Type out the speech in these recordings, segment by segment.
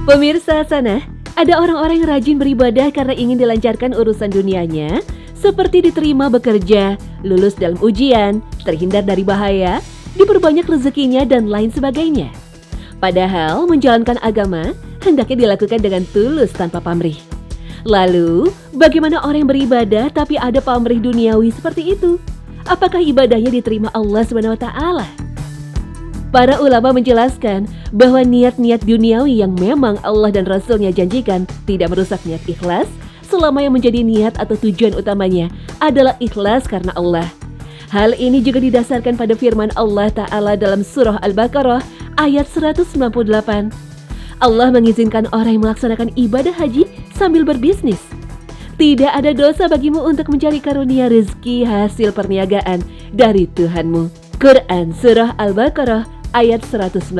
Pemirsa sana, ada orang-orang yang rajin beribadah karena ingin dilancarkan urusan dunianya, seperti diterima bekerja, lulus dalam ujian, terhindar dari bahaya, diperbanyak rezekinya dan lain sebagainya. Padahal menjalankan agama hendaknya dilakukan dengan tulus tanpa pamrih. Lalu, bagaimana orang yang beribadah tapi ada pamrih duniawi seperti itu? Apakah ibadahnya diterima Allah SWT? Para ulama menjelaskan bahwa niat-niat duniawi yang memang Allah dan Rasul-Nya janjikan tidak merusak niat ikhlas selama yang menjadi niat atau tujuan utamanya adalah ikhlas karena Allah. Hal ini juga didasarkan pada firman Allah Ta'ala dalam surah Al-Baqarah ayat 198. Allah mengizinkan orang yang melaksanakan ibadah haji sambil berbisnis. Tidak ada dosa bagimu untuk mencari karunia rezeki hasil perniagaan dari Tuhanmu. Quran Surah Al-Baqarah ayat 198.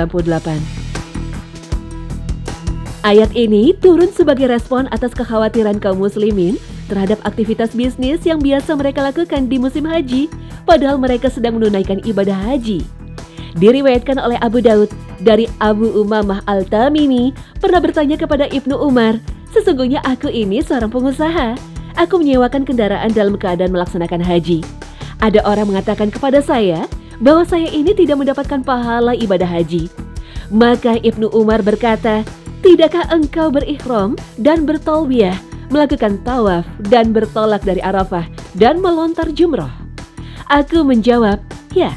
Ayat ini turun sebagai respon atas kekhawatiran kaum muslimin terhadap aktivitas bisnis yang biasa mereka lakukan di musim haji, padahal mereka sedang menunaikan ibadah haji. Diriwayatkan oleh Abu Daud dari Abu Umamah Al-Tamimi pernah bertanya kepada Ibnu Umar, "Sesungguhnya aku ini seorang pengusaha. Aku menyewakan kendaraan dalam keadaan melaksanakan haji. Ada orang mengatakan kepada saya bahwa saya ini tidak mendapatkan pahala ibadah haji." Maka Ibnu Umar berkata, "Tidakkah engkau berikhram dan bertalbiyah, melakukan tawaf dan bertolak dari Arafah dan melontar jumroh?" Aku menjawab, "Ya,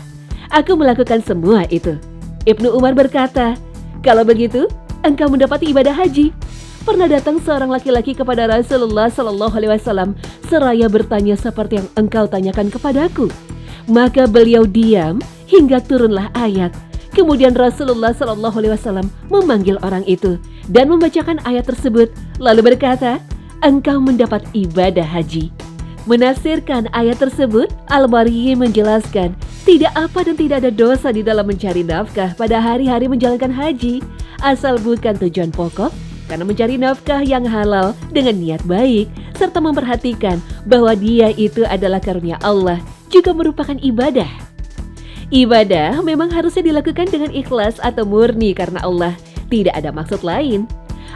aku melakukan semua itu." Ibnu Umar berkata, "Kalau begitu, engkau mendapat ibadah haji." Pernah datang seorang laki-laki kepada Rasulullah SAW seraya bertanya seperti yang engkau tanyakan kepadaku. Maka beliau diam hingga turunlah ayat. Kemudian Rasulullah SAW memanggil orang itu dan membacakan ayat tersebut, lalu berkata, "Engkau mendapat ibadah haji." Menafsirkan ayat tersebut, Al-Mar'i menjelaskan, tidak apa dan tidak ada dosa di dalam mencari nafkah pada hari-hari menjalankan haji, asal bukan tujuan pokok, karena mencari nafkah yang halal dengan niat baik, serta memperhatikan bahwa dia itu adalah karunia Allah, juga merupakan ibadah. Ibadah memang harusnya dilakukan dengan ikhlas atau murni karena Allah, tidak ada maksud lain.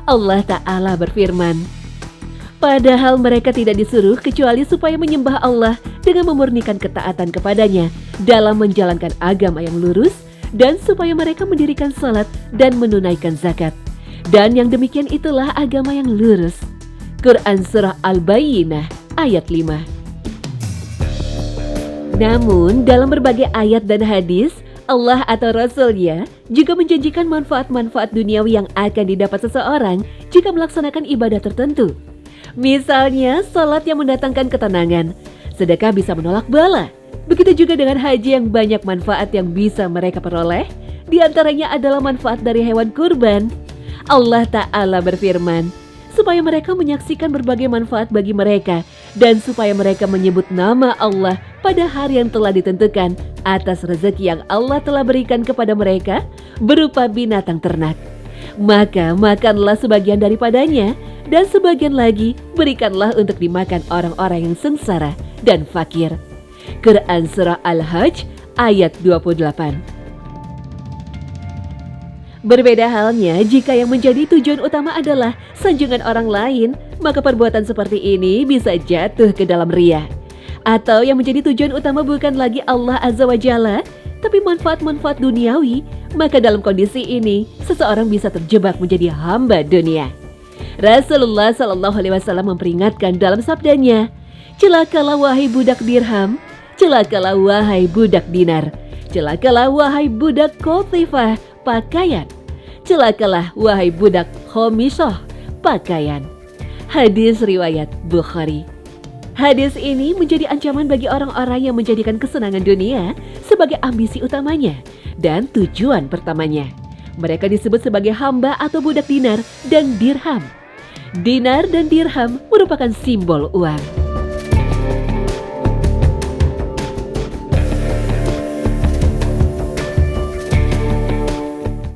Allah Ta'ala berfirman, "Padahal mereka tidak disuruh kecuali supaya menyembah Allah dengan memurnikan ketaatan kepadanya dalam menjalankan agama yang lurus dan supaya mereka mendirikan salat dan menunaikan zakat. Dan yang demikian itulah agama yang lurus." Quran Surah Al-Bayyinah ayat 5. Namun dalam berbagai ayat dan hadis, Allah atau Rasul-Nya juga menjanjikan manfaat-manfaat duniawi yang akan didapat seseorang jika melaksanakan ibadah tertentu. Misalnya, salat yang mendatangkan ketenangan, sedekah bisa menolak bala. Begitu juga dengan haji yang banyak manfaat yang bisa mereka peroleh, di antaranya adalah manfaat dari hewan kurban. Allah Ta'ala berfirman, supaya mereka menyaksikan berbagai manfaat bagi mereka dan supaya mereka menyebut nama Allah pada hari yang telah ditentukan atas rezeki yang Allah telah berikan kepada mereka berupa binatang ternak. Maka makanlah sebagian daripadanya dan sebagian lagi berikanlah untuk dimakan orang-orang yang sengsara dan fakir. Quran Surah Al-Hajj ayat 28. Berbeda halnya jika yang menjadi tujuan utama adalah sanjungan orang lain, maka perbuatan seperti ini bisa jatuh ke dalam riya. Atau yang menjadi tujuan utama bukan lagi Allah Azza wa Jalla, tapi manfaat-manfaat duniawi, maka dalam kondisi ini seseorang bisa terjebak menjadi hamba dunia. Rasulullah SAW memperingatkan dalam sabdanya, "Celakalah wahai budak dirham, celakalah wahai budak dinar, celakalah wahai budak kotifah, pakaian, celakalah wahai budak khomisoh, pakaian." Hadis riwayat Bukhari. Hadis ini menjadi ancaman bagi orang-orang yang menjadikan kesenangan dunia sebagai ambisi utamanya dan tujuan pertamanya. Mereka disebut sebagai hamba atau budak dinar dan dirham. Dinar dan dirham merupakan simbol uang.